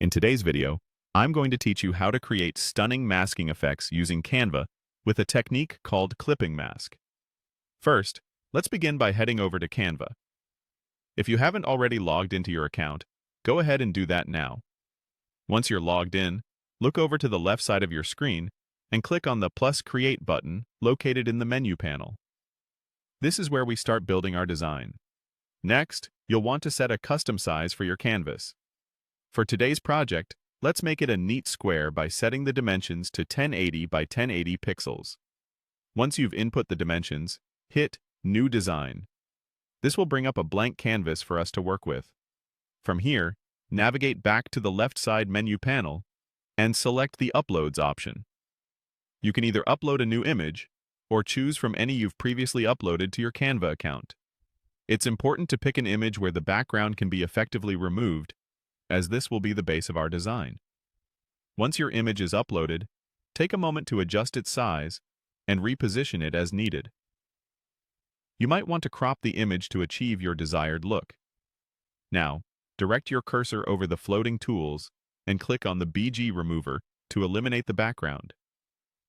In today's video, I'm going to teach you how to create stunning masking effects using Canva with a technique called clipping mask. First, let's begin by heading over to Canva. If you haven't already logged into your account, go ahead and do that now. Once you're logged in, look over to the left side of your screen and click on the plus Create button located in the menu panel. This is where we start building our design. Next, you'll want to set a custom size for your canvas. For today's project, let's make it a neat square by setting the dimensions to 1080 by 1080 pixels. Once you've input the dimensions, hit New Design. This will bring up a blank canvas for us to work with. From here, navigate back to the left side menu panel and select the Uploads option. You can either upload a new image or choose from any you've previously uploaded to your Canva account. It's important to pick an image where the background can be effectively removed, as this will be the base of our design. Once your image is uploaded, take a moment to adjust its size and reposition it as needed. You might want to crop the image to achieve your desired look. Now, direct your cursor over the floating tools and click on the BG remover to eliminate the background.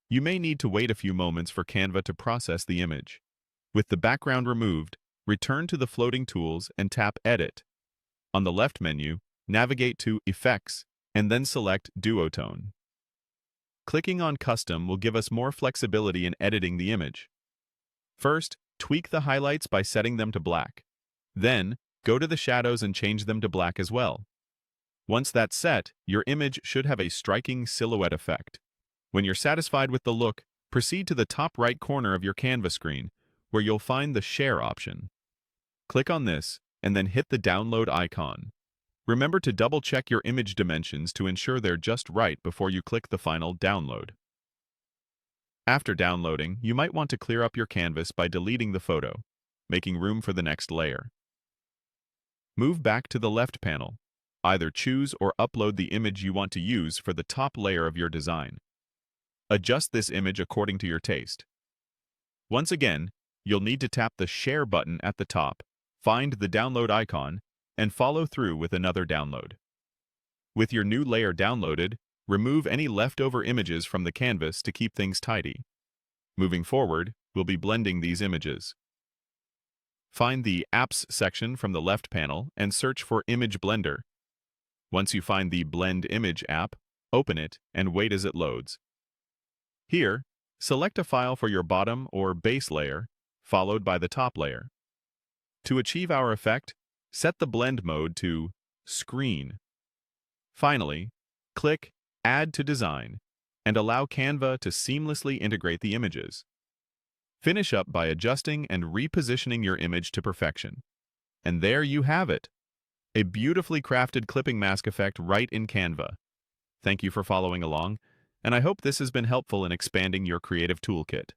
You may need to wait a few moments for Canva to process the image. With the background removed, return to the floating tools and tap Edit. On the left menu, navigate to Effects and then select Duotone. Clicking on Custom will give us more flexibility in editing the image. First, tweak the highlights by setting them to black. Then, go to the shadows and change them to black as well. Once that's set, your image should have a striking silhouette effect. When you're satisfied with the look, proceed to the top right corner of your Canva screen, where you'll find the Share option. Click on this, and then hit the download icon. Remember to double-check your image dimensions to ensure they're just right before you click the final download. After downloading, you might want to clear up your canvas by deleting the photo, making room for the next layer. Move back to the left panel. Either choose or upload the image you want to use for the top layer of your design. Adjust this image according to your taste. Once again, you'll need to tap the Share button at the top, find the download icon, and follow through with another download. With your new layer downloaded, remove any leftover images from the canvas to keep things tidy. Moving forward, we'll be blending these images. Find the Apps section from the left panel and search for Image Blender. Once you find the Blend Image app, open it and wait as it loads. Here, select a file for your bottom or base layer, followed by the top layer. To achieve our effect, set the blend mode to Screen. Finally, click Add to Design and allow Canva to seamlessly integrate the images. Finish up by adjusting and repositioning your image to perfection. And there you have it, a beautifully crafted clipping mask effect right in Canva. Thank you for following along, and I hope this has been helpful in expanding your creative toolkit.